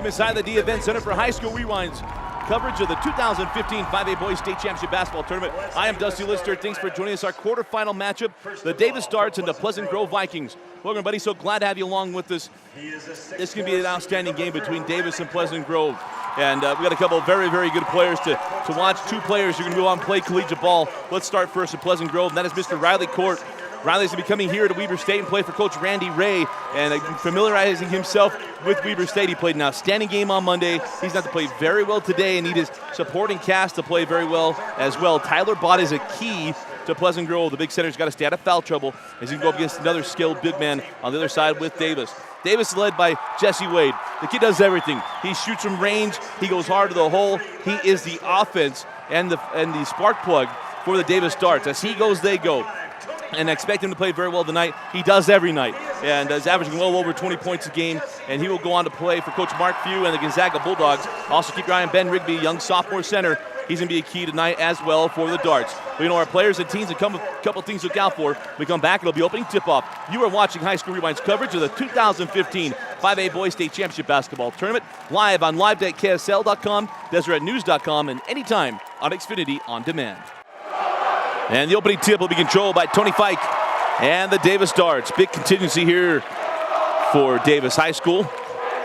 inside the D Event Center for High School Rewind's coverage of the 2015 5A Boys State Championship Basketball Tournament. I am Dusty Lister. Thanks for joining us. Our quarterfinal matchup, the Davis Darts and the Pleasant Grove Vikings. Welcome, buddy. So glad to have you along with us. This can be an outstanding game between Davis and Pleasant Grove. And we got a couple of very, very good players to watch. Two players who are going to go on and play collegiate ball. Let's start first at Pleasant Grove, and that is Mr. Riley Court. Riley's going to be coming here to Weber State and play for Coach Randy Ray, and familiarizing himself with Weber State. He played an outstanding game on Monday. He's got to play very well today, and need his supporting cast to play very well as well. Tyler Bott is a key to Pleasant Grove. The big center's got to stay out of foul trouble as he can go up against another skilled big man on the other side with Davis. Davis led by Jesse Wade. The kid does everything. He shoots from range. He goes hard to the hole. He is the offense and the spark plug for the Davis Darts. As he goes, they go. And I expect him to play very well tonight. He does every night, and is averaging well over 20 points a game, and he will go on to play for Coach Mark Few and the Gonzaga Bulldogs. Also keep your eye on Ben Rigby, young sophomore center. He's going to be a key tonight as well for the Darts. We know our players and teams, a couple things to look out for. We come back, it'll be opening tip-off. You are watching High School Rewind's coverage of the 2015 5A Boys State Championship Basketball Tournament, live on live.ksl.com, deseretnews.com, and anytime on Xfinity On Demand. And the opening tip will be controlled by Tony Fike and the Davis Darts. Big contingency here for Davis High School.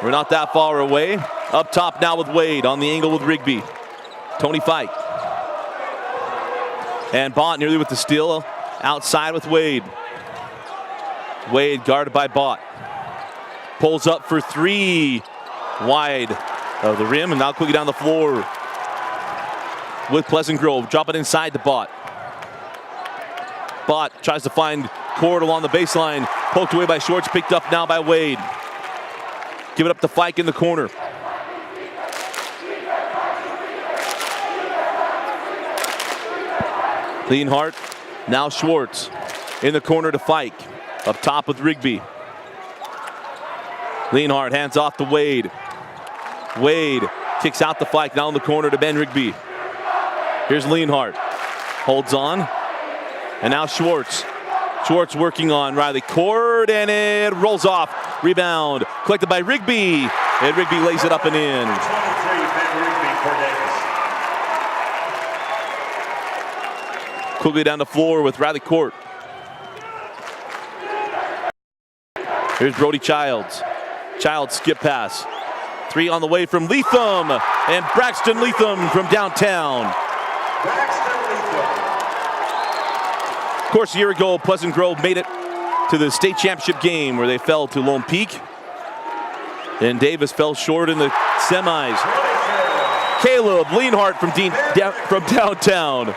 We're not that far away. Up top now with Wade on the angle with Rigby. Tony Fike. And Bott nearly with the steal. Outside with Wade. Wade guarded by Bott. Pulls up for three. Wide of the rim, and now quickly down the floor with Pleasant Grove. Drop it inside to Bott. Bott tries to find Cord along the baseline. Poked away by Shorts, picked up now by Wade. Give it up to Fike in the corner. Leonhardt, now Schwartz. In the corner to Fike. Up top with Rigby. Leonhardt hands off to Wade. Wade kicks out to Fike, now in the corner to Ben Rigby. Here's Leonhardt. Holds on. And now Schwartz. Schwartz working on Riley Court, and it rolls off. Rebound collected by Rigby, and Rigby lays it up and in. 23, Ben Rigby for Davis. Quickly down the floor with Riley Court. Here's Brody Childs. Childs skip pass. Three on the way from Leatham, and Braxton Leatham from downtown. Of course, a year ago, Pleasant Grove made it to the state championship game where they fell to Lone Peak. And Davis fell short in the semis. Caleb Leonhardt from downtown.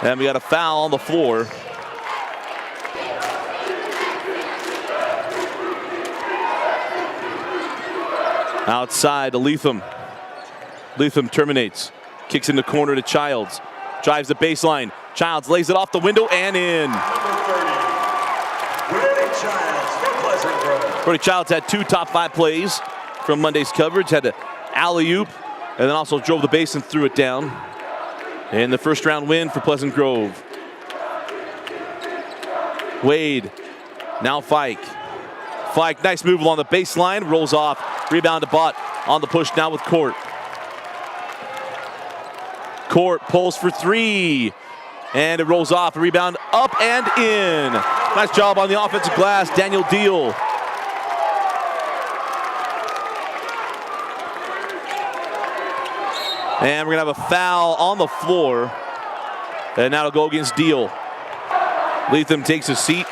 And we got a foul on the floor. Outside to Leatham. Leatham terminates. Kicks in the corner to Childs. Drives the baseline. Childs lays it off the window and in. Brody Childs for Pleasant Grove. Brody Childs had two top five plays from Monday's coverage. Had an alley-oop and then also drove the base and threw it down. And the first round win for Pleasant Grove. Wade. Now Fike. Fike, nice move along the baseline. Rolls off. Rebound to Bott on the push now with Court. Court pulls for three, and it rolls off. A rebound up and in. Nice job on the offensive glass, Daniel Deal. And we're gonna have a foul on the floor, and now it'll go against Deal. Leatham takes a seat.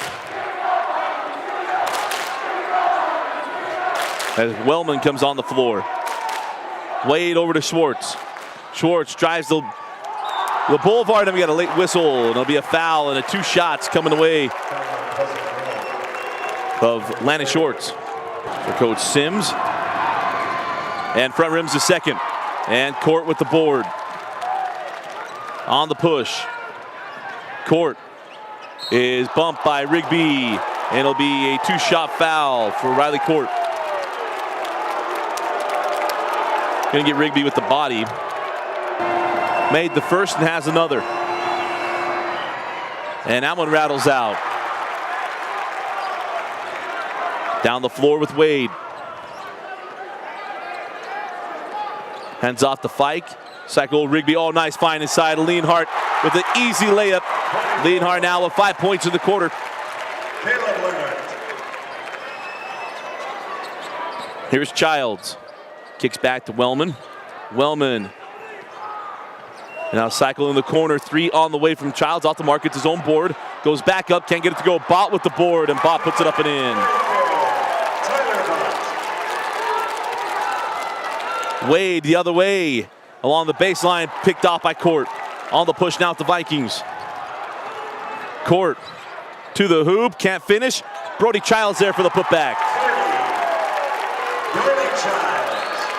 As Wellman comes on the floor. Wade over to Schwartz. Schwartz drives the boulevard, and we got a late whistle, and it'll be a foul, and two shots coming away of Lanny Schwartz for Coach Sims. And front rim's the second. And Court with the board. On the push. Court is bumped by Rigby, and it'll be a two-shot foul for Riley Court. Gonna get Rigby with the body. Made the first and has another. And that one rattles out. Down the floor with Wade. Hands off to Fike. Cycle Rigby. Oh, nice find inside. Leonhardt with an easy layup. Leonhardt now with 5 points in the quarter. Here's Childs. Kicks back to Wellman. Wellman. Now cycle in the corner. 3 on the way from Childs. Off the mark. Gets his own board. Goes back up. Can't get it to go. Bott with the board. And Bott puts it up and in. Wade the other way. Along the baseline. Picked off by Court. On the push now with the Vikings. Court to the hoop. Can't finish. Brody Childs there for the putback.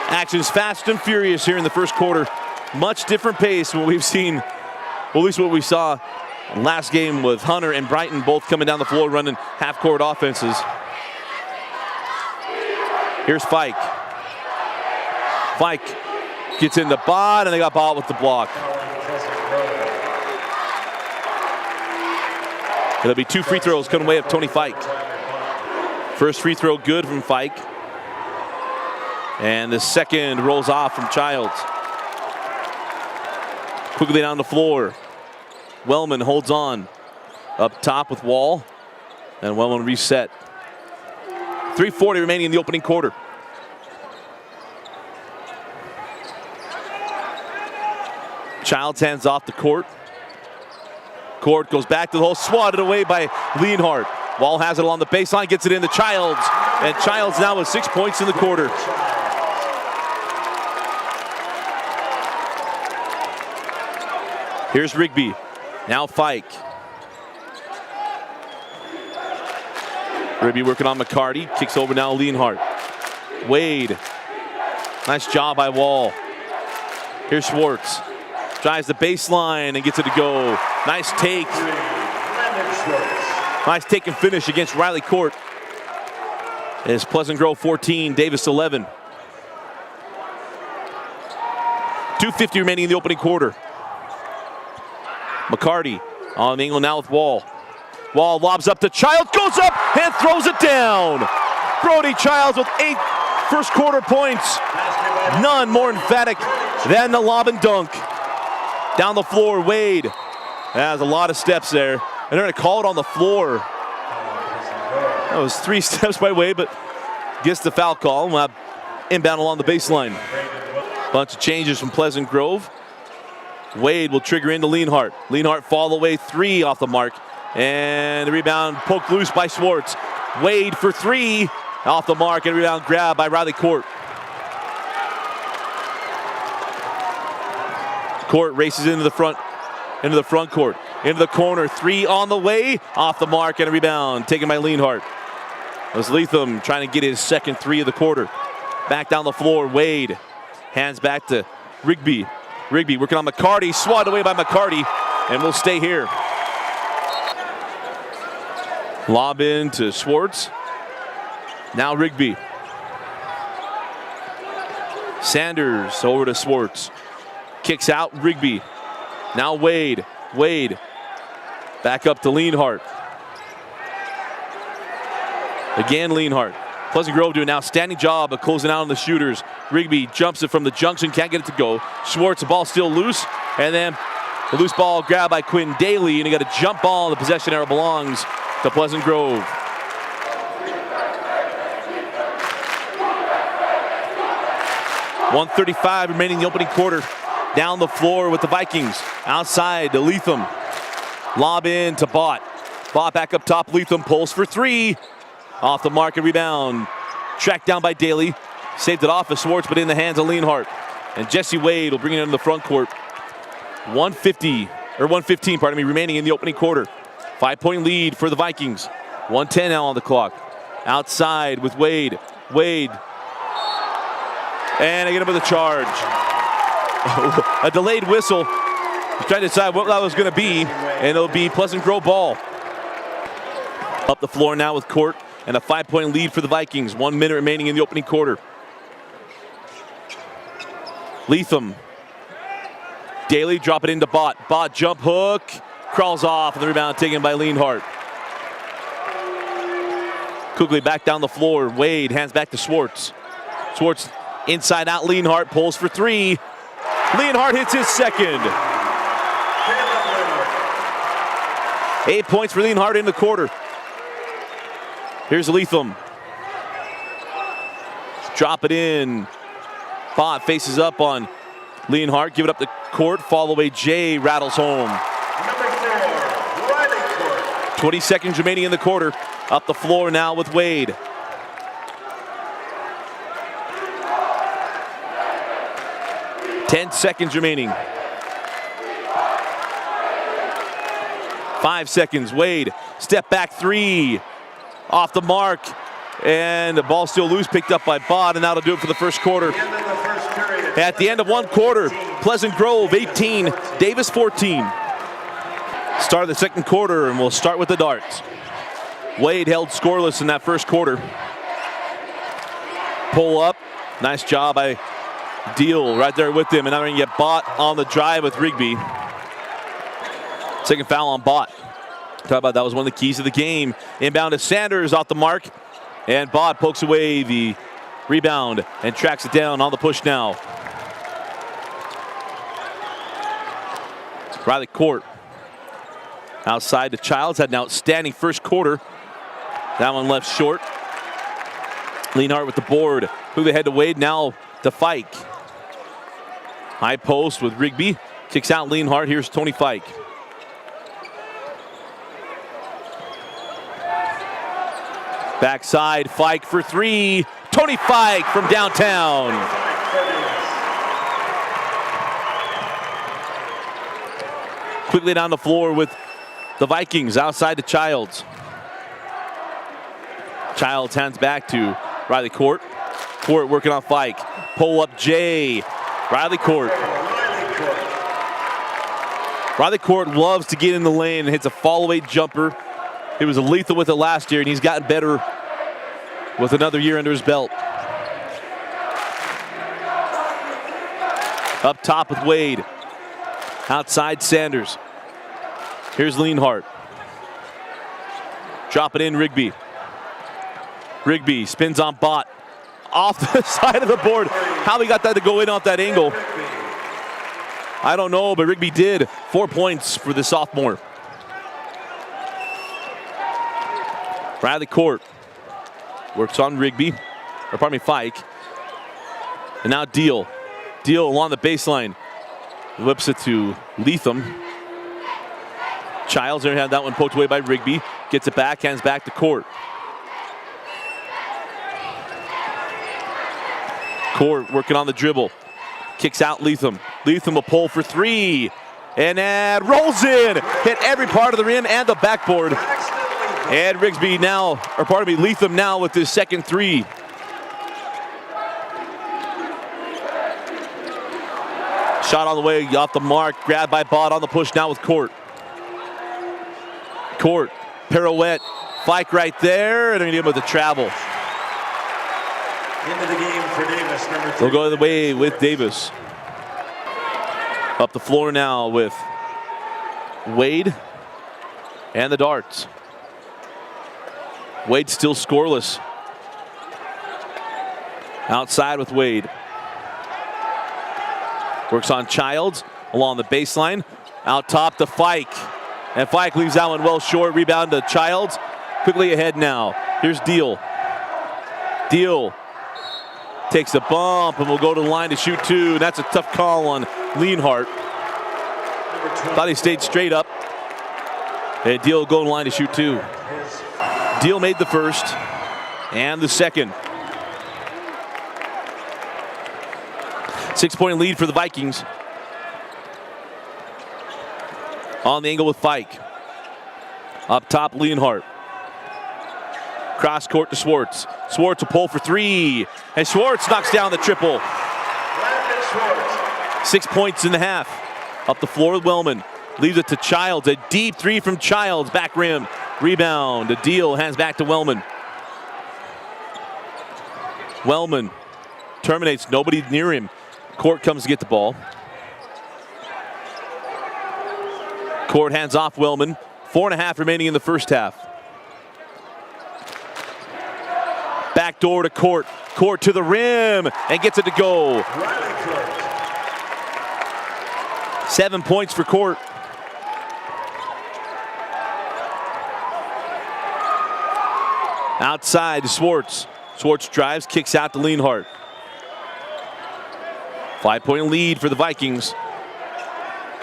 Action's fast and furious here in the first quarter. Much different pace than what we've seen, well, at least what we saw last game with Hunter and Brighton both coming down the floor running half-court offenses. Here's Fike. Fike gets into Bott, and they got Bott with the block. There'll be 2 free throws coming away of Tony Fike. First free throw good from Fike. And the second rolls off from Childs. Quickly down the floor. Wellman holds on. Up top with Wall. And Wellman reset. 3:40 remaining in the opening quarter. Childs hands off the Court. Court goes back to the hole, swatted away by Leonhardt. Wall has it along the baseline, gets it in to Childs. And Childs now with 6 points in the quarter. Here's Rigby. Now Fike. Rigby working on McCarty. Kicks over now Leonhardt. Wade. Nice job by Wall. Here's Schwartz. Drives the baseline and gets it to go. Nice take. Nice take and finish against Riley Court. It's Pleasant Grove 14, Davis 11. 2:50 remaining in the opening quarter. McCarty on the angle now with Wall. Wall lobs up to Childs, goes up and throws it down. Brody Childs with 8 first quarter points. None more emphatic than the lob and dunk. Down the floor, Wade. Has a lot of steps there. And they're going to call it on the floor. That was 3 steps by Wade, but gets the foul call. We'll have inbound along the baseline. Bunch of changes from Pleasant Grove. Wade will trigger into Leonhardt. Leonhardt fall away 3 off the mark. And the rebound poked loose by Schwartz. Wade for 3 off the mark, and rebound grab by Riley Court. Court races into the front court. Into the corner, 3 on the way, off the mark, and a rebound taken by Leonhardt. It was Latham trying to get his second 3 of the quarter. Back down the floor, Wade. Hands back to Rigby. Rigby working on McCarty, swatted away by McCarty, and we'll stay here. Lob in to Schwartz. Now Rigby. Sanders over to Schwartz. Kicks out Rigby. Now Wade. Wade. Back up to Leonhardt. Again Leonhardt. Pleasant Grove doing an outstanding job of closing out on the shooters. Rigby jumps it from the junction, can't get it to go. Schwartz, the ball still loose. And then the loose ball grabbed by Quinn Daly, and he got a jump ball. The possession arrow belongs to Pleasant Grove. .135 remaining in the opening quarter. Down the floor with the Vikings. Outside to Latham. Lob in to Bott. Bott back up top. Latham pulls for 3. Off the mark and rebound. Tracked down by Daly. Saved it off of Schwartz, but in the hands of Leonhardt. And Jesse Wade will bring it into the front court. 115, remaining in the opening quarter. 5-point lead for the Vikings. 1:10 now on the clock. Outside with Wade. Wade. And I get him with a charge. A delayed whistle. He's trying to decide what that was going to be, and it'll be Pleasant Grove ball. Up the floor now with Court, and a 5-point lead for the Vikings. 1 minute remaining in the opening quarter. Latham. Daly drop it into Bott. Bott jump hook. Crawls off, and the rebound taken by Leonhardt. Quickly back down the floor. Wade hands back to Schwartz. Schwartz inside out. Lienhart pulls for three. Lienhart hits his second. 8 points for Lienhart in the quarter. Here's Leatham. Drop it in. Bott faces up on Lienhart. Give it up the court. Fall away. Jay rattles home. Number 4, Riley Court. 20 seconds remaining in the quarter. Up the floor now with Wade. Ten seconds remaining. 5 seconds. Wade, step back three. Off the mark. And the ball still loose, picked up by Bott, and that'll do it for the first quarter. At the end of one quarter, Pleasant Grove 18, Davis 14. Start of the second quarter, and we'll start with the darts. Wade held scoreless in that first quarter. Pull up. Nice job by Deal right there with him, and now we're going to get Bott on the drive with Rigby. Second foul on Bott. Talk about that was one of the keys of the game. Inbound to Sanders off the mark, and Bott pokes away the rebound and tracks it down on the push now. Riley Court outside to Childs. Had an outstanding first quarter. That one left short. Lienhart with the board. Move ahead to Wade, now to Fike. High post with Rigby. Kicks out Lienhart. Here's Tony Fike. Backside, Fike for three. Tony Fike from downtown. Quickly down the floor with the Vikings, outside to Childs. Childs hands back to Riley Court. Court working on Fike. Pull up Jay. Riley Court. Riley Court loves to get in the lane and hits a fall-away jumper. He was a lethal with it last year, and he's gotten better with another year under his belt. Up top with Wade. Outside Sanders. Here's Lienhart. Drop it in, Rigby. Rigby spins on Bott. Off the side of the board. How he got that to go in off that angle, I don't know, but Rigby did. 4 points for the sophomore. Riley Court works on Rigby, or pardon me, Fike. And now Deal. Deal along the baseline. Whips it to Leatham. Childs there had that one poked away by Rigby. Gets it back, hands back to Court. Court working on the dribble. Kicks out Leatham. Leatham will pull for three. And that rolls in. Hit every part of the rim and the backboard. And Rigsby now, or pardon me, Leatham now with his second three. Shot on the way, off the mark. Grabbed by Bott on the push now with Court. Court, pirouette. Fike right there, and they're going to give him with the travel. Into the game for Davis, number 3. We'll go the way with Davis. Up the floor now with Wade and the darts. Wade still scoreless. Outside with Wade. Works on Childs along the baseline. Out top to Fike. And Fike leaves that one well short. Rebound to Childs. Quickly ahead now. Here's Deal. Deal takes a bump and will go to the line to shoot two. And that's a tough call on Lienhart. Thought he stayed straight up. And Deal will go to the line to shoot two. Deal made the first and the second. 6-point lead for the Vikings. On the angle with Fike. Up top, Lienhart. Cross court to Schwartz. Schwartz will pull for three. And Schwartz knocks down the triple. 6 points in the half. Up the floor with Wellman. Leaves it to Childs. A deep three from Childs. Back rim. Rebound. A Deal. Hands back to Wellman. Wellman terminates. Nobody near him. Court comes to get the ball. Court hands off Wellman. 4.5 remaining in the first half. Back door to Court. Court to the rim and gets it to go. Riley Court. 7 points for Court. Outside to Swartz. Swartz drives, kicks out to Lienhart. 5-point lead for the Vikings.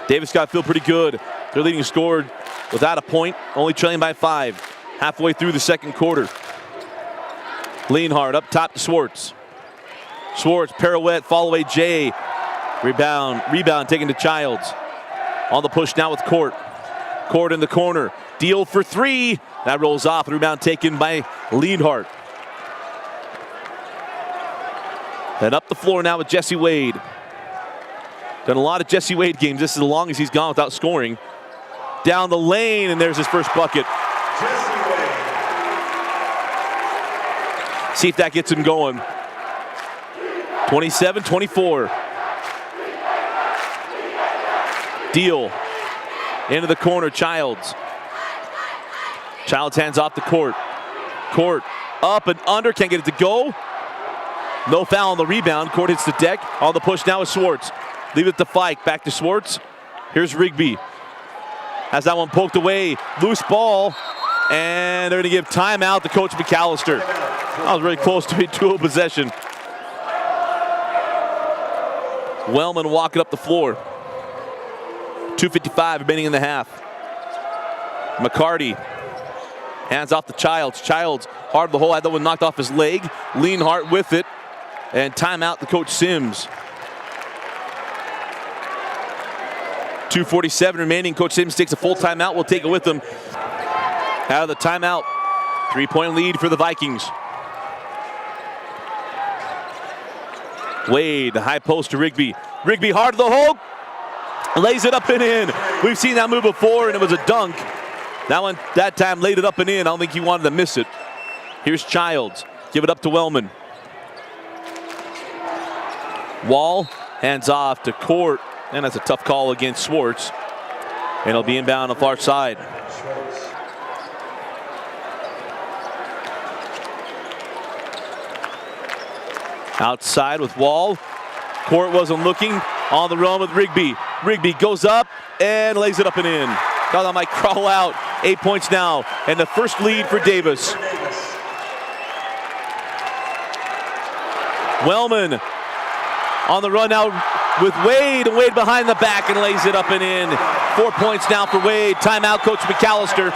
Davis got to feel pretty good. Their leading scorer without a point, only trailing by 5. Halfway through the second quarter. Lienhart up top to Swartz. Swartz, pirouette, fall away Jay. Rebound taken to Childs. On the push now with Court. Court in the corner. Deal for 3. That rolls off. The rebound taken by Lienhart. And up the floor now with Jesse Wade. Done a lot of Jesse Wade games. This is the longest he's gone without scoring. Down the lane, and there's his first bucket. Jesse Wade. See if that gets him going. 27-24. Deal. Into the corner, Childs. Childs hands off to Court. Court up and under, can't get it to go. No foul on the rebound. Court hits the deck. On the push now is Swartz. Leave it to Fike. Back to Swartz. Here's Rigby. Has that one poked away. Loose ball. And they're going to give timeout to Coach McAllister. That was really close to a possession. Wellman walking up the floor. 2:55 remaining in the half. McCarty hands off to Childs. Childs hard to the hole. Had that one knocked off his leg. Lienhart with it. And timeout to Coach Sims. 2:47 remaining. Coach Sims takes a full timeout. We'll take it with him. Out of the timeout. 3-point lead for the Vikings. Wade, the high post to Rigby. Rigby hard to the hole. Lays it up and in. We've seen that move before, and it was a dunk. That time laid it up and in. I don't think he wanted to miss it. Here's Childs. Give it up to Wellman. Wall hands off to Court. And that's a tough call against Swartz. And it'll be inbound on the far side. Outside with Wall. Court wasn't looking. On the run with Rigby. Rigby goes up and lays it up and in. Thought that might crawl out. 8 points now. And the first lead for Davis. Wellman on the run now with Wade. And Wade behind the back and lays it up and in. 4 points now for Wade. Timeout, Coach McAllister.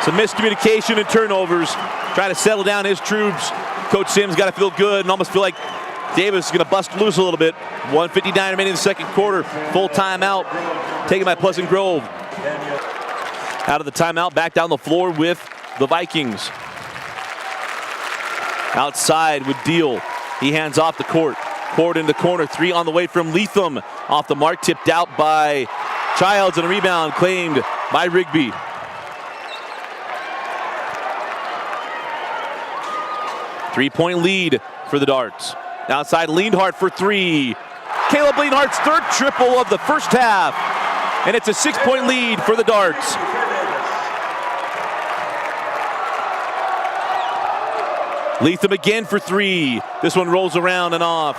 Some miscommunication and turnovers. Try to settle down his troops. Coach Sims got to feel good and almost feel like Davis is going to bust loose a little bit. 1:59 remaining in the second quarter. Full timeout taken by Pleasant Grove. Out of the timeout, back down the floor with the Vikings. Outside with Deal. He hands off the Court. Court in the corner. 3 on the way from Leatham. Off the mark, tipped out by Childs, and a rebound claimed by Rigby. Three-point lead for the Darts. Outside, Lienhart for 3. Caleb Lienhart's third triple of the first half. And it's a 6-point lead for the Darts. Leatham again for 3. This one rolls around and off.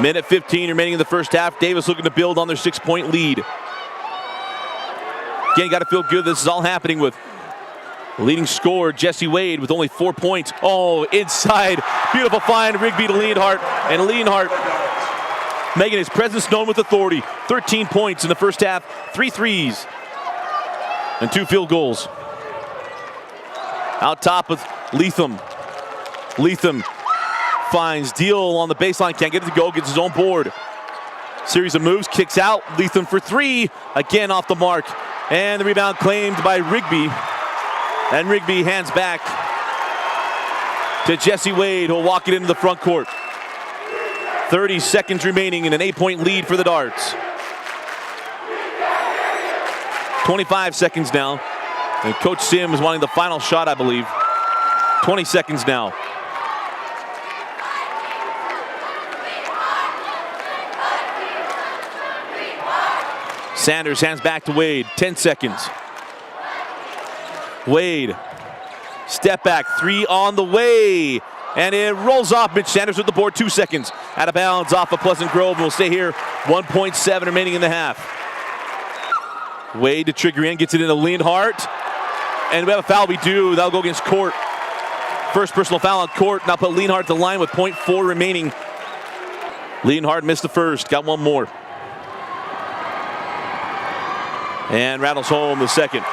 Minute 15 remaining in the first half. Davis looking to build on their 6-point lead. Again, got to feel good. This is all happening with leading scorer Jesse Wade with only 4 points. Oh, inside. Beautiful find. Rigby to Lienhart. And Lienhart making his presence known with authority. 13 points in the first half. 3 threes. And 2 field goals. Out top with Leatham. Leatham finds Deal on the baseline. Can't get it to go. Gets his own board. Series of moves. Kicks out. Leatham for 3. Again off the mark. And the rebound claimed by Rigby. And Rigby hands back to Jesse Wade, who'll walk it into the front court. 30 seconds remaining in an 8-point lead for the Darts. 25 seconds now. And Coach Sims wanting the final shot, I believe. 20 seconds now. Sanders hands back to Wade. 10 seconds. Wade, step back, 3 on the way. And it rolls off. Mitch Sanders with the board, 2 seconds. Out of bounds off of Pleasant Grove. And we'll stay here, 1.7 remaining in the half. Wade to trigger in, gets it into Lienhart. And we have a foul, we do. That'll go against Court. First personal foul on Court. Now put Lienhart to the line with 0.4 remaining. Lienhart missed the first, got one more. And rattles home the second.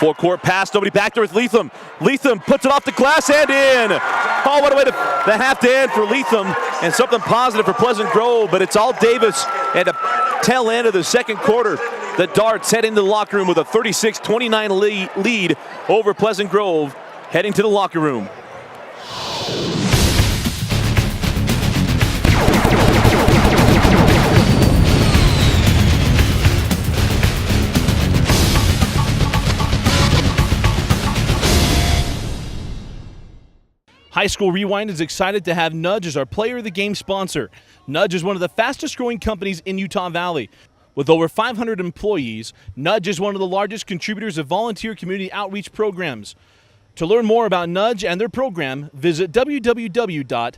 Four-court pass, nobody back there with Leatham. Leatham puts it off the glass and in. Oh, what a way to the half to end for Leatham, and something positive for Pleasant Grove, but it's all Davis at the tail end of the second quarter. The Darts head into the locker room with a 36-29 lead over Pleasant Grove, heading to the locker room. High School Rewind is excited to have Nudge as our Player of the Game sponsor. Nudge is one of the fastest growing companies in Utah Valley. With over 500 employees, Nudge is one of the largest contributors of volunteer community outreach programs. To learn more about Nudge and their program, visit www.nudge.com.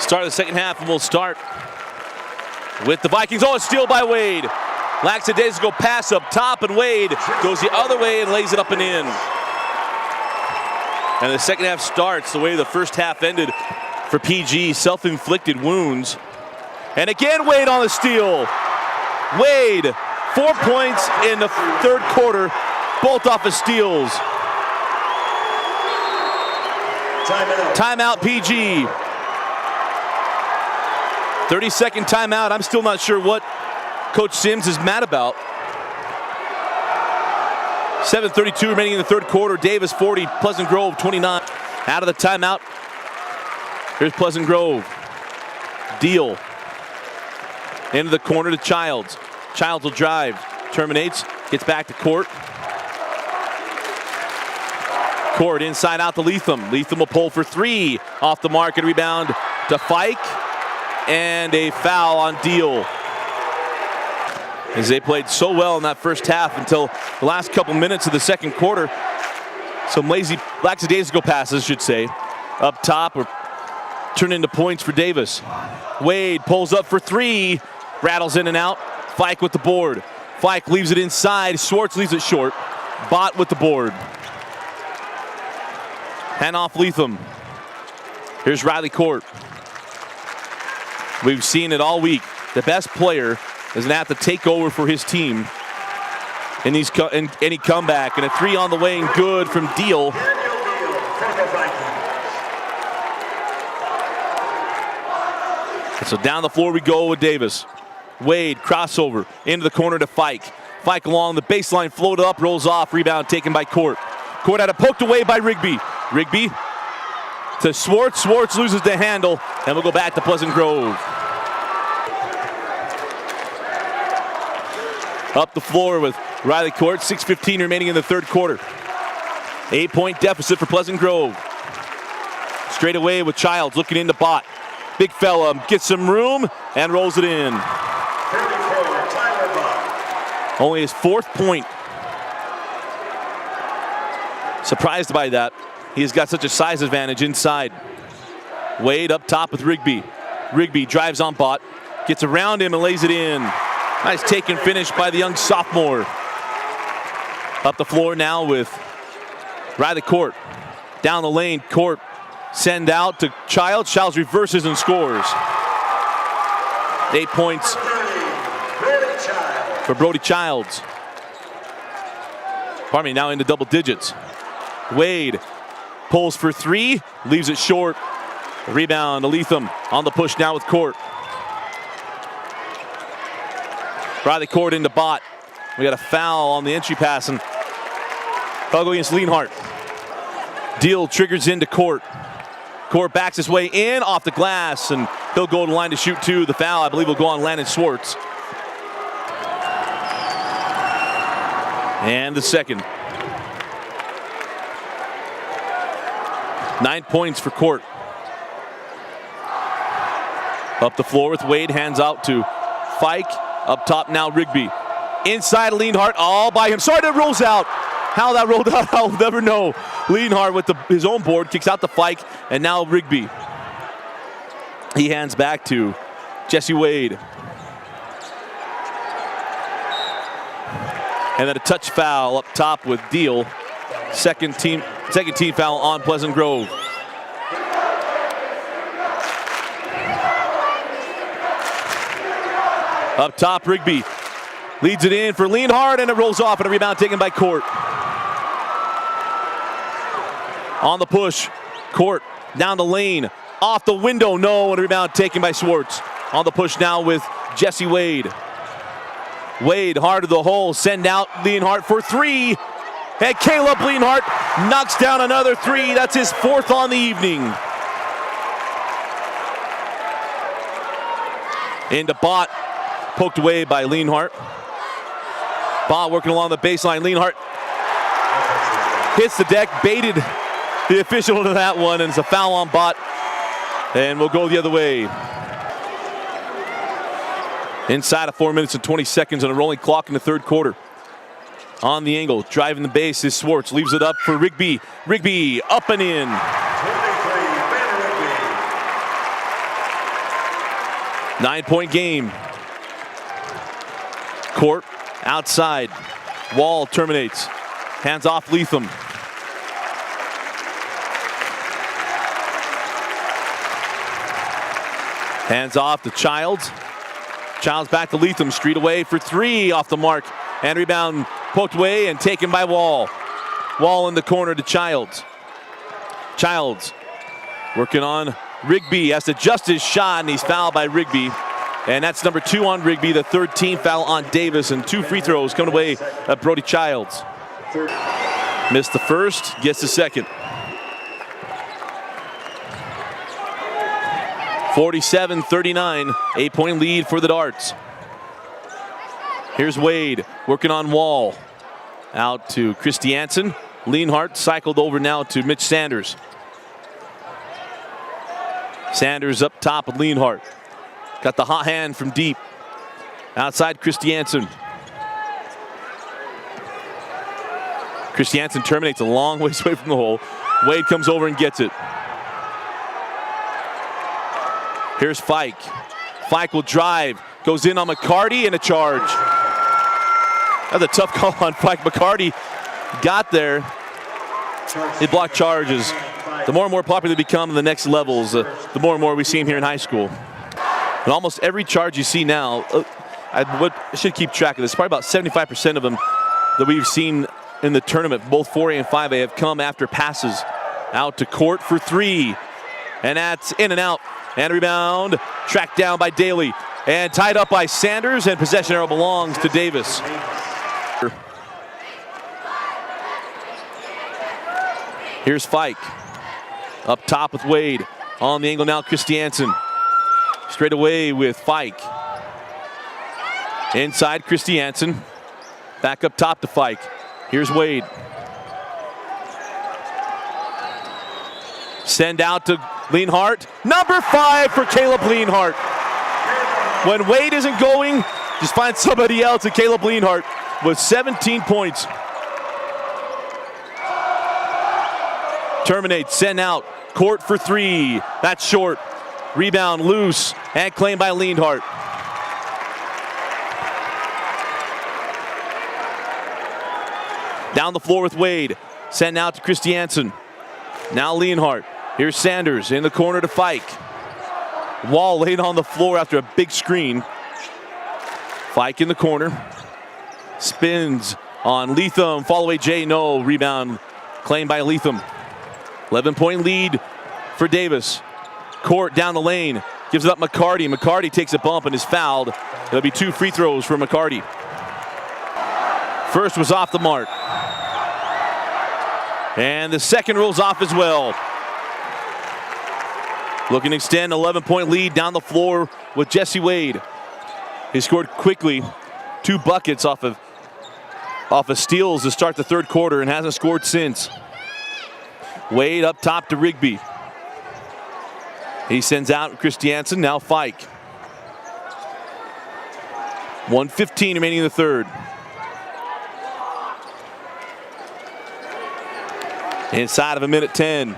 Start of the second half, and we'll start with the Vikings. Oh, a steal by Wade. Lackadaisical pass up top, and Wade goes the other way and lays it up and in. And the second half starts the way the first half ended for PG, self-inflicted wounds. And again, Wade on the steal. Wade, 4 points in the third quarter, both off of steals. Timeout PG. 30-second timeout. I'm still not sure what Coach Sims is mad about. 7:32 remaining in the third quarter. Davis 40, Pleasant Grove 29. Out of the timeout. Here's Pleasant Grove. Deal. Into the corner to Childs. Childs will drive. Terminates. Gets back to Court. Court inside out to Leatham. Leatham will pull for 3. Off the mark and rebound to Fike. And a foul on Deal. As they played so well in that first half until the last couple minutes of the second quarter. Some lackadaisical passes, should say, up top or turn into points for Davis. Wade pulls up for 3, rattles in and out. Fike with the board. Fike leaves it inside. Schwartz leaves it short. Bott with the board. Hand off Leatham. Here's Riley Court. We've seen it all week. The best player is going to have to take over for his team in any comeback. And a 3 on the way and good from Deal. So down the floor we go with Davis. Wade, crossover, into the corner to Fike. Fike along the baseline, floated up, rolls off, rebound taken by Court. Court had it poked away by Rigby. Rigby to Schwartz. Schwartz loses the handle, and we'll go back to Pleasant Grove. Up the floor with Riley Court, 6:15 remaining in the third quarter. 8-point deficit for Pleasant Grove. Straight away with Childs looking into Bott. Big fella gets some room and rolls it in. Only his 4th point. Surprised by that. He's got such a size advantage inside. Wade up top with Rigby. Rigby drives on Bott, gets around him and lays it in. Nice take and finish by the young sophomore. Up the floor now with Riley Court. Down the lane, Court send out to Childs. Childs reverses and scores. 8 points for Brody Childs. Pardon me, now into double digits. Wade pulls for 3, leaves it short. Rebound to Leatham on the push now with Court. Riley Court into Bott. We got a foul on the entry pass, and foul go against Lienhart. Deal triggers into Court. Court backs his way in off the glass, and he'll go to the line to shoot 2. The foul, I believe, will go on Landon Schwartz. And the second. 9 points for Court. Up the floor with Wade, hands out to Fike. Up top now Rigby. Inside Lienhart all by him. Sorry, that rolls out. How that rolled out, I'll never know. Lienhart with his own board, kicks out to Fike, and now Rigby. He hands back to Jesse Wade. And then a touch foul up top with Deal. Second team foul on Pleasant Grove. Up top, Rigby leads it in for Lienhart, and it rolls off, and a rebound taken by Court. On the push, Court down the lane, off the window, no, and a rebound taken by Swartz. On the push now with Jesse Wade. Wade hard to the hole, send out Lienhart for three. And Caleb Lienhart knocks down another three. That's his fourth on the evening. Into Bott, poked away by Lienhart. Bott working along the baseline. Lienhart hits the deck, baited the official to that one, and it's a foul on Bott. And we'll go the other way. Inside of 4 minutes and 20 seconds on a rolling clock in the third quarter. On the angle, driving the base is Swartz. Leaves it up for Rigby. Rigby up and in. 9-point game. Court outside. Wall terminates. Hands off Leatham. Hands off to Childs. Childs back to Leatham. Street away for three off the mark. And rebound poked away and taken by Wall. Wall in the corner to Childs. Childs working on Rigby. Has to adjust his shot, and he's fouled by Rigby. And that's number 2 on Rigby, the third team foul on Davis, and 2 free throws coming away at Brody Childs. Missed the first, gets the second. 47-39, 8-point lead for the Darts. Here's Wade working on Wall. Out to Christiansen. Lienhart cycled over now to Mitch Sanders. Sanders up top with Lienhart. Got the hot hand from deep. Outside Christiansen. Christiansen terminates a long ways away from the hole. Wade comes over and gets it. Here's Fike. Fike will drive. Goes in on McCarty and a charge. That's a tough call on Fike. McCarty got there. He blocked charges. The more and more popular they become in the next levels, the more and more we see him here in high school. And almost every charge you see now, I should keep track of this, probably about 75% of them that we've seen in the tournament, both 4A and 5A, have come after passes. Out to Court for three. And that's in and out. And a rebound, tracked down by Daly. And tied up by Sanders, and possession arrow belongs to Davis. Here's Fike. Up top with Wade. On the angle now, Christiansen. Straight away with Fike. Inside Christiansen. Back up top to Fike. Here's Wade. Send out to Lienhart. Number 5 for Caleb Lienhart. When Wade isn't going, just find somebody else, and Caleb Lienhart with 17 points. Terminates, send out. Court for three. That's short. Rebound loose and claimed by Lienhart. Down the floor with Wade. Send out to Christiansen. Now Lienhart. Here's Sanders in the corner to Fike. Wall laid on the floor after a big screen. Fike in the corner. Spins on Leatham. Fall away Jay, no. Rebound claimed by Leatham. 11-point lead for Davis. Court down the lane. Gives it up McCarty. McCarty takes a bump and is fouled. There'll be 2 free throws for McCarty. First was off the mark. And the second rolls off as well. Looking to extend 11-point lead down the floor with Jesse Wade. He scored quickly. 2 buckets off of steals to start the third quarter and hasn't scored since. Wade up top to Rigby. He sends out Christiansen, now Fike. 1:15 remaining in the third. Inside of a minute 10.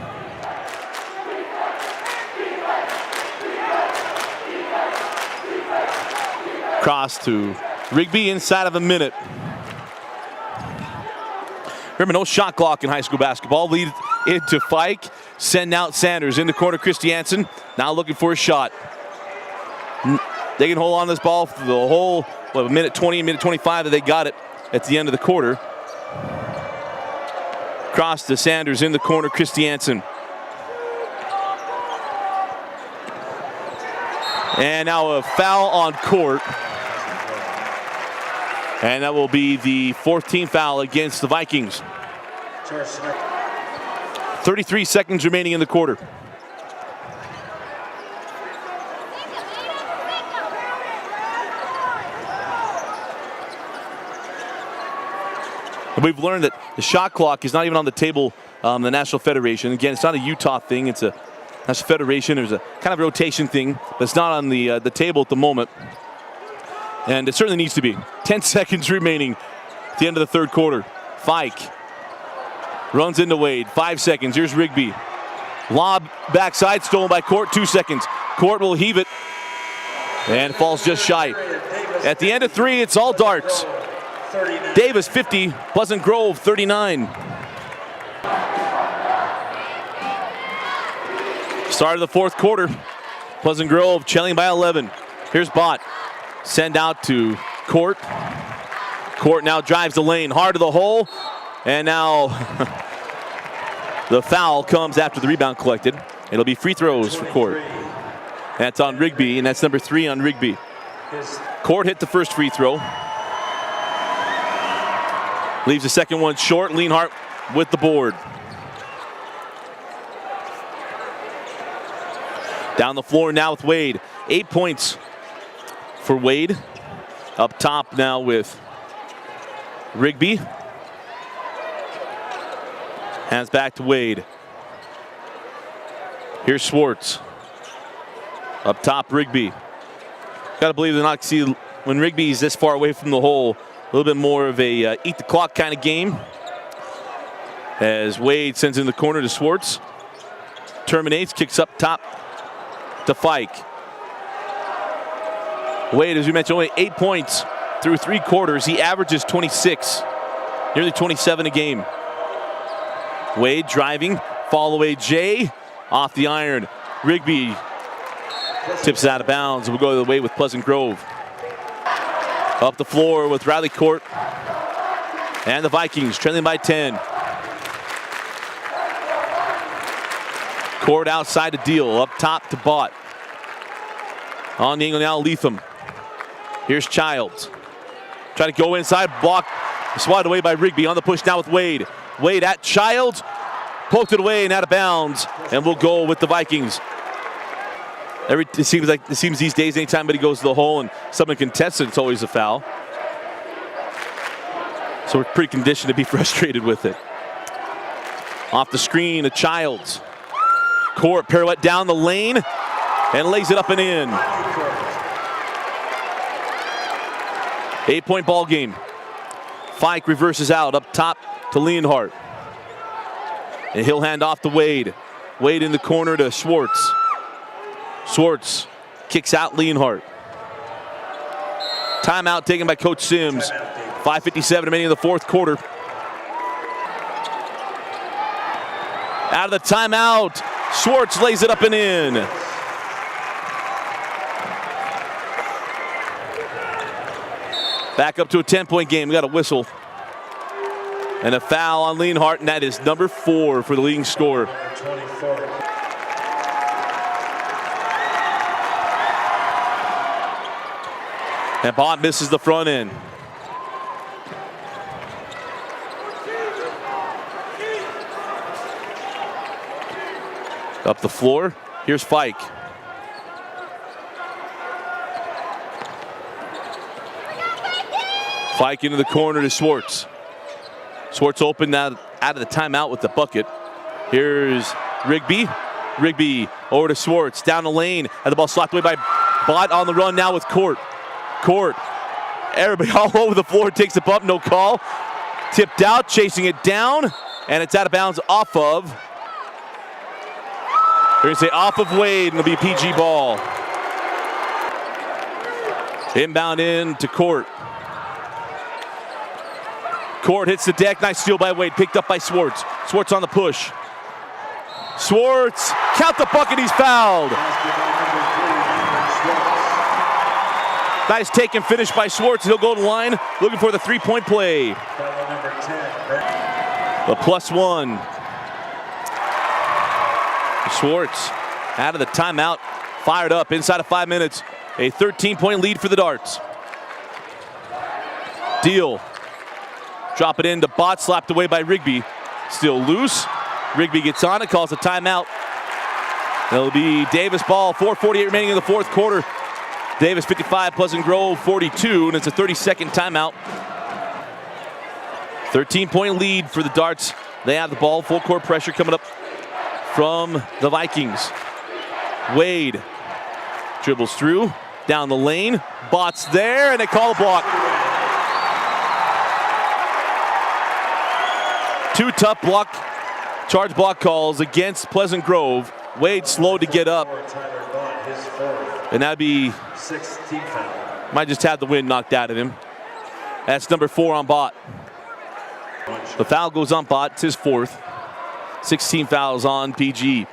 Cross to Rigby inside of a minute. Remember, no shot clock in high school basketball. Lead into Fike. Send out Sanders in the corner. Christiansen now looking for a shot. They can hold on to this ball for the whole minute 20, minute 25 that they got it at the end of the quarter. Cross to Sanders in the corner. Christiansen. And now a foul on court. And that will be the 14th foul against the Vikings. 33 seconds remaining in the quarter. And we've learned that the shot clock is not even on the table, the National Federation. Again, it's not a Utah thing. It's a National Federation. There's a kind of rotation thing that's not on the table at the moment. And it certainly needs to be. 10 seconds remaining at the end of the third quarter. Fike runs into Wade. 5 seconds. Here's Rigby. Lob backside, stolen by Court. 2 seconds. Court will heave it. And falls just shy. At the end of 3, it's all darts. Davis 50, Pleasant Grove 39. Start of the fourth quarter. Pleasant Grove trailing by 11. Here's Bott. Send out to Court. Court now drives the lane hard to the hole. And now the foul comes after the rebound collected. It'll be free throws for Court. That's on Rigby, and that's number 3 on Rigby. Court hit the first free throw. Leaves the second one short. Leanhart with the board. Down the floor now with Wade. 8 points for Wade. Up top now with Rigby. Hands back to Wade. Here's Schwartz. Up top, Rigby. Gotta believe they're not see when Rigby's this far away from the hole. A little bit more of a eat the clock kind of game. As Wade sends in the corner to Schwartz. Terminates, kicks up top to Fike. Wade, as we mentioned, only 8 points through 3 quarters. He averages 26, nearly 27 a game. Wade driving, fall away Jay, off the iron. Rigby tips it out of bounds. We'll go the way with Pleasant Grove. Up the floor with Riley Court and the Vikings trailing by 10. Court outside to deal, up top to Bott. On the angle now, Leatham. Here's Childs. Try to go inside, block, swatted away by Rigby. On the push now with Wade. Wade at Childs, poked it away and out of bounds, and we'll go with the Vikings. It seems these days, anytime he goes to the hole and someone contests it, it's always a foul. So we're pretty conditioned to be frustrated with it. Off the screen, a Childs. Court pirouette down the lane and lays it up and in. 8-point ball game. Fike reverses out up top to Leonhardt. And he'll hand off to Wade. Wade in the corner to Schwartz. Schwartz kicks out Leonhardt. Timeout taken by Coach Sims. 5:57 remaining in the fourth quarter. Out of the timeout, Schwartz lays it up and in. Back up to a 10-point game. We got a whistle. And a foul on Leonhardt, and that is number 4 for the leading scorer. And Bott misses the front end. Up the floor, here's Fike. Fike into the corner to Schwartz. Schwartz open now out of the timeout with the bucket. Here's Rigby. Rigby over to Schwartz, down the lane, and the ball slapped away by Bott on the run now with Court. Court Everybody all over the floor takes the bump, no call. Tipped out, chasing it down, and it's out of bounds off of. We're going to say off of Wade, and it'll be PG ball. Inbound in to Court. Court hits the deck, nice steal by Wade, picked up by Swartz. Swartz on the push. Swartz, count the bucket, he's fouled. Nice take and finish by Swartz. He'll go to the line looking for the three-point play. The +1. Swartz out of the timeout, fired up inside of 5 minutes. A 13-point lead for the Darts. Deal. Drop it into Bott, slapped away by Rigby. Still loose. Rigby gets on it, calls a timeout. It'll be Davis ball, 4:48 remaining in the fourth quarter. Davis 55, Pleasant Grove 42, and it's a 30-second timeout. 13-point lead for the Darts. They have the ball, full court pressure coming up from the Vikings. Wade dribbles through, down the lane. Bott's there, and they call a block. Two tough charge block calls against Pleasant Grove. Wade slow to get up. And that'd be, might just have the wind knocked out of him. That's number 4 on Bott. The foul goes on Bott, it's his 4th. 16 fouls on PG.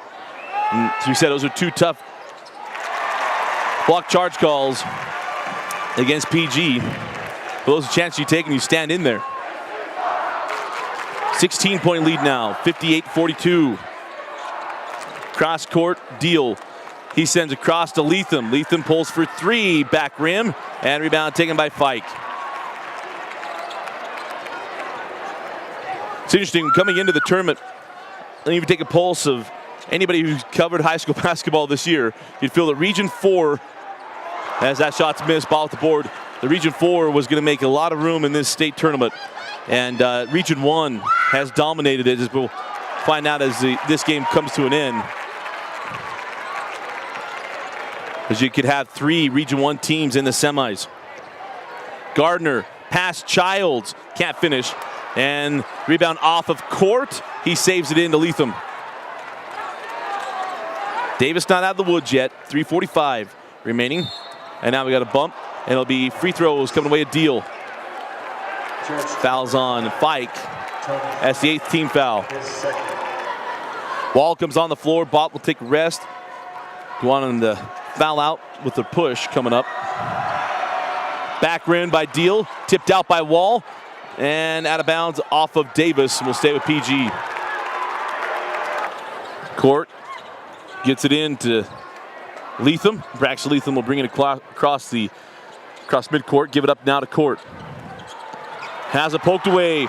And as we said, those are two tough block charge calls against PG. But those are chances you take and you stand in there. 16-point lead now, 58-42. Cross court, Deal. He sends across to Leatham. Leatham pulls for 3, back rim, and rebound taken by Fike. It's interesting, coming into the tournament, and even take a pulse of anybody who's covered high school basketball this year, you'd feel that Region 4, as that shot's missed, ball at the board, the Region 4 was going to make a lot of room in this state tournament. And Region 1 has dominated it, as we'll find out as this game comes to an end. As you could have 3 Region 1 teams in the semis. Gardner, pass Childs, can't finish. And rebound off of Court. He saves it into Leatham. Davis not out of the woods yet. 3:45 remaining. And now we got a bump. And it'll be free throws coming away a Deal. Fouls on Fike. That's the 8th team foul. Ball comes on the floor. Bott will take rest. Go on him to foul out with the push coming up. Back rim by Deal. Tipped out by Wall. And out of bounds off of Davis. We'll stay with PG. Court gets it into Leatham. Braxton Leatham will bring it across midcourt. Give it up now to Court. Has it poked away.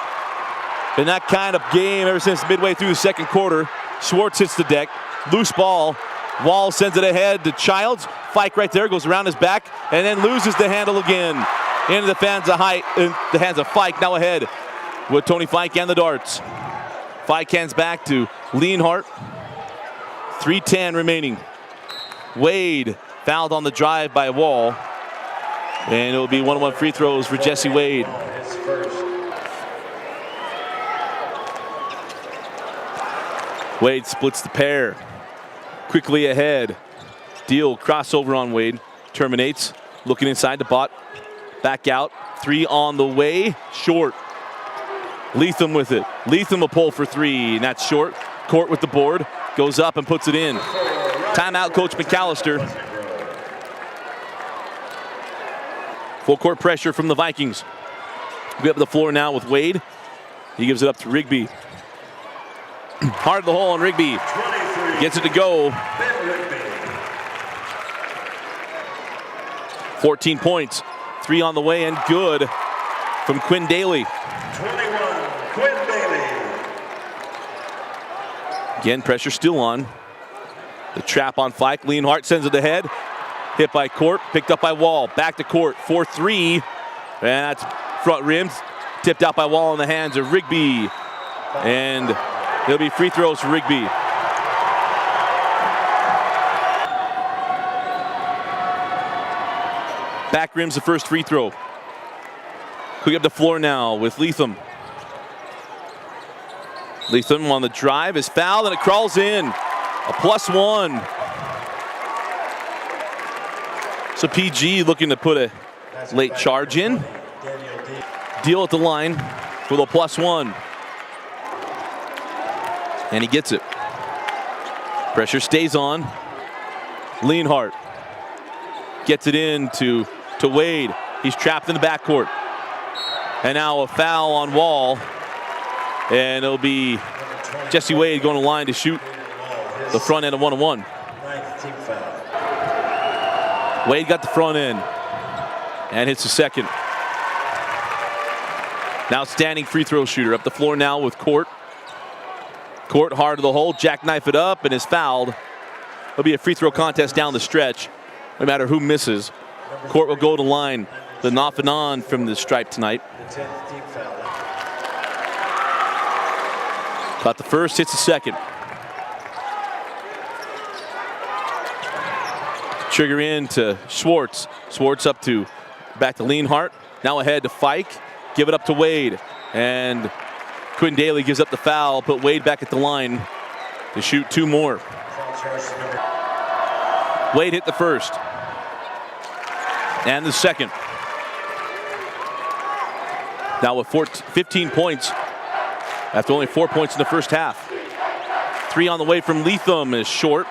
Been that kind of game ever since midway through the second quarter. Swartz hits the deck. Loose ball. Wall sends it ahead to Childs. Fike right there, goes around his back, and then loses the handle again. Into the hands of Fike, now ahead with Tony Fike and the Darts. Fike hands back to Leonhardt. 3:10 remaining. Wade fouled on the drive by Wall. And it'll be 1-1 free throws for Jesse Wade. Wade splits the pair. Quickly ahead. Deal crossover on Wade. Terminates. Looking inside to Bott. Back out. 3 on the way. Short. Leatham with it. Leatham will pull for 3, and that's short. Court with the board. Goes up and puts it in. Timeout, Coach McAllister. Full court pressure from the Vikings. We up the floor now with Wade. He gives it up to Rigby. Hard of the hole on Rigby. Gets it to go. 14 points. 3 on the way and good from Quinn Daly. 21, Quinn Daly. Again, pressure still on. The trap on Fike. Leonhardt sends it ahead. Hit by Court, picked up by Wall. Back to Court, 4-3. And that's front rims. Tipped out by Wall in the hands of Rigby. And there'll be free throws for Rigby. Back rim's the first free throw. Quick up the floor now with Leatham. Leatham on the drive is fouled and it crawls in. A +1. So PG looking to put a late charge in. Deal at the line with a +1. And he gets it. Pressure stays on. Leonhardt gets it in to Wade. He's trapped in the backcourt. And now a foul on Wall. And it'll be Jesse Wade going to line to shoot the front end of 1-on-1. Wade got the front end and hits the second. Now standing free throw shooter up the floor now with Court. Court hard to the hole, jackknife it up and is fouled. It'll be a free throw contest down the stretch. No matter who misses, Court will go to line. The off and on from the stripe tonight. Caught the first, hits the second. Trigger in to Schwartz. Schwartz back to Leonhardt. Now ahead to Fike. Give it up to Wade. And Quinn Daly gives up the foul. Put Wade back at the line to shoot 2 more. Wade hit the first. And the second. Now with 15 points after only 4 points in the first half. 3 on the way from Leatham is short.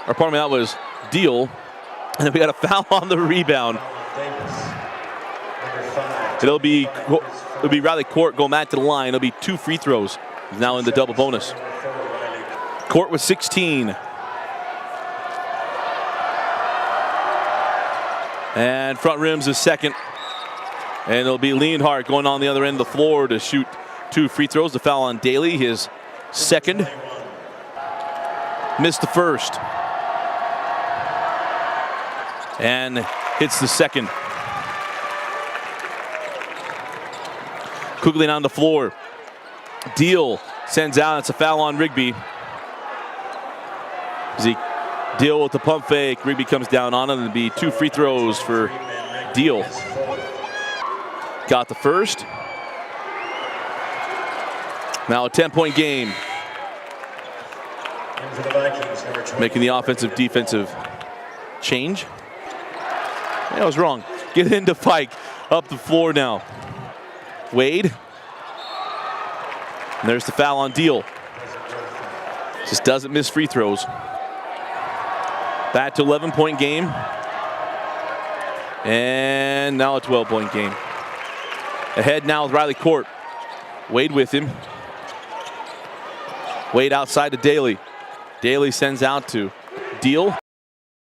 Or pardon me, that was Deal. And then we got a foul on the rebound. It'll be Riley Court going back to the line. It'll be 2 free throws. He's now in the double bonus. Court with 16. And front rim's his second. And it'll be Leonhardt going on the other end of the floor to shoot 2 free throws. The foul on Daly, his second. Missed the first. And hits the second. Quickly down the floor. Deal sends out. It's a foul on Rigby. Deal with the pump fake. Rigby comes down on it, and it'll be 2 free throws for Deal. Got the first. Now a 10-point game. Making the offensive defensive change. I was wrong. Get into Fike. Up the floor now. Wade. And there's the foul on Deal. Just doesn't miss free throws. Back to 11-point game. And now a 12-point game. Ahead now with Riley Court. Wade with him. Wade outside to Daly. Daly sends out to Deal.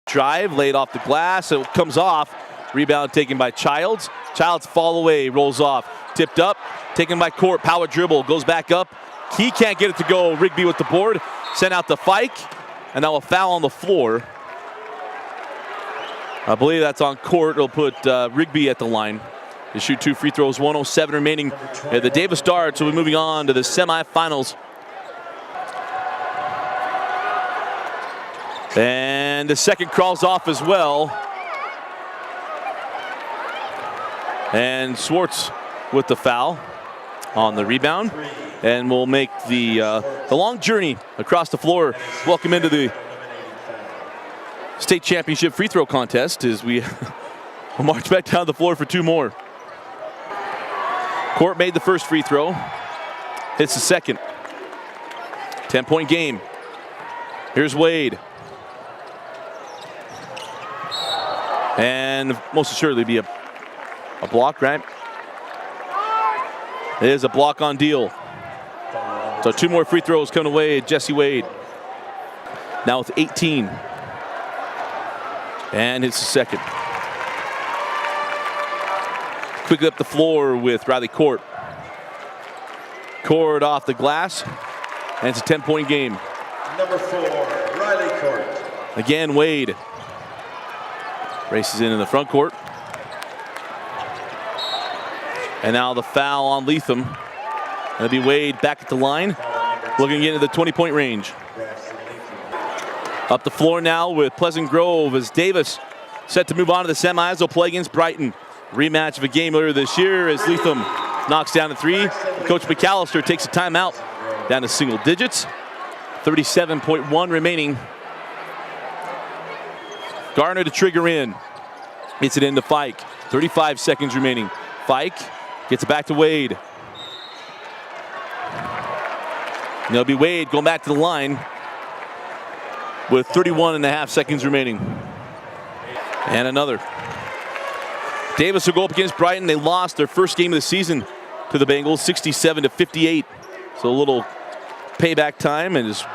Drive, laid off the glass. It comes off. Rebound taken by Childs. Childs fall away, rolls off. Tipped up, taken by Court. Power dribble, goes back up. He can't get it to go. Rigby with the board. Sent out to Fike. And now a foul on the floor. I believe that's on Court. It'll put Rigby at the line to shoot 2 free throws. 1:07 remaining. The Davis Darts will be moving on to the semifinals. And the second crawls off as well. And Schwartz with the foul on the rebound. And we'll make the long journey across the floor. Welcome into the state championship free throw contest as we will march back down the floor for 2 more. Court made the first free throw. Hits the second. 10-point game. Here's Wade. And most assuredly be a block, right? It is a block on Deal. So 2 more free throws coming away, Jesse Wade. Now with 18. And it's the second. Quickly up the floor with Riley Court. Court off the glass. And it's a 10-point game. Number 4, Riley Court. Again, Wade. Races in the front court. And now the foul on Leatham. It'll be Wade back at the line. Looking to get into the 20-point range. Up the floor now with Pleasant Grove as Davis set to move on to the semis. They'll play against Brighton. Rematch of a game earlier this year as Leatham knocks down a 3. Coach McAllister takes a timeout down to single digits. 37.1 remaining. Garner to trigger in. Hits it into Fike. 35 seconds remaining. Fike gets it back to Wade. And it'll be Wade going back to the line with 31.5 seconds remaining. And another. Davis will go up against Brighton. They lost their first game of the season to the Bengals, 67-58. So a little payback time, and as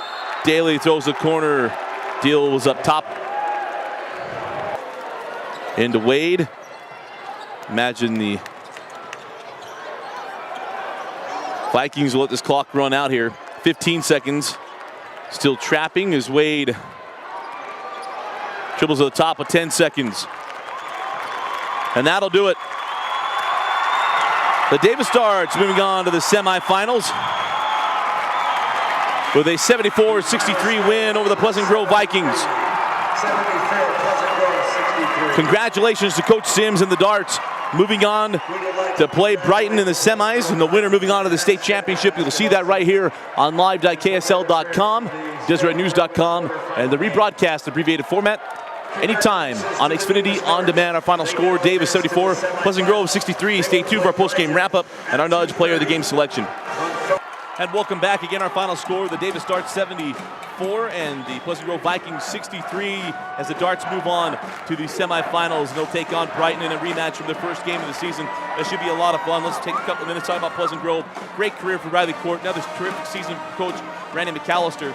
Daly throws the corner, Deal was up top. Into Wade. Imagine the Vikings will let this clock run out here. 15 seconds. Still trapping as Wade dribbles to the top of 10 seconds. And that'll do it. The Davis Darts moving on to the semifinals with a 74-63 win over the Pleasant Grove Vikings. 74, Pleasant Grove 63. Congratulations to Coach Sims and the Darts moving on to play Brighton in the semis, and the winner moving on to the state championship. You'll see that right here on live.ksl.com, DeseretNews.com, and the rebroadcast abbreviated format anytime on Xfinity On Demand. Our final score, Davis 74, Pleasant Grove 63. Stay tuned for our post-game wrap-up and our Nudge Player of the Game selection. And welcome back again. Our final score, the Davis Darts 74 and the Pleasant Grove Vikings 63 as the Darts move on to the semifinals. They'll take on Brighton in a rematch from their first game of the season. That should be a lot of fun. Let's take a couple of minutes talking about Pleasant Grove. Great career for Riley Court. Another terrific season for Coach Brandon McAllister.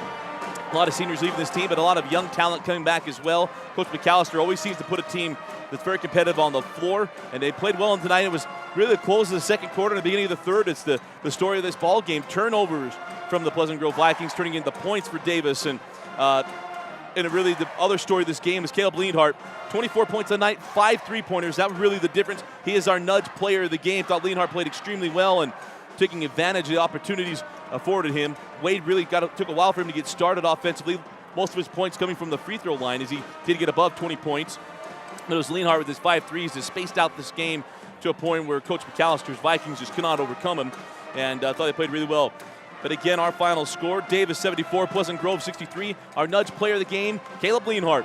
A lot of seniors leaving this team, but a lot of young talent coming back as well. Coach McAllister always seems to put a team that's very competitive on the floor, and they played well tonight. It was really the close of the second quarter and the beginning of the third. It's the story of this ball game. Turnovers from the Pleasant Grove Vikings turning into points for Davis. And really the other story of this game is Caleb Lienhart. 24 points tonight, 5 three-pointers. That was really the difference. He is our Nudge Player of the Game. Thought Lienhart played extremely well and taking advantage of the opportunities afforded him. Wade really took a while for him to get started offensively. Most of his points coming from the free throw line as he did get above 20 points. It was Lienhart with his 5 threes that spaced out this game to a point where Coach McAllister's Vikings just could not overcome him, and thought they played really well. But again, our final score, Davis 74, Pleasant Grove 63. Our Nudge Player of the Game, Caleb Lienhart.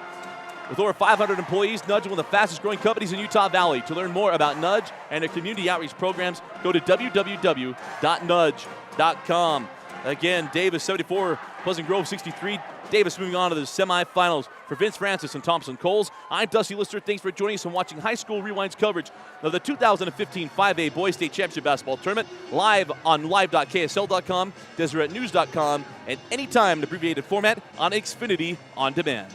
With over 500 employees, Nudge is one of the fastest growing companies in Utah Valley. To learn more about Nudge and their community outreach programs, go to www.nudge.com. Again, Davis 74, Pleasant Grove 63. Davis moving on to the semifinals. For Vince Francis and Thompson Coles, I'm Dusty Lister. Thanks for joining us and watching High School Rewind's coverage of the 2015 5A Boys State Championship Basketball Tournament, live on live.ksl.com, DeseretNews.com, and anytime in abbreviated format on Xfinity On Demand.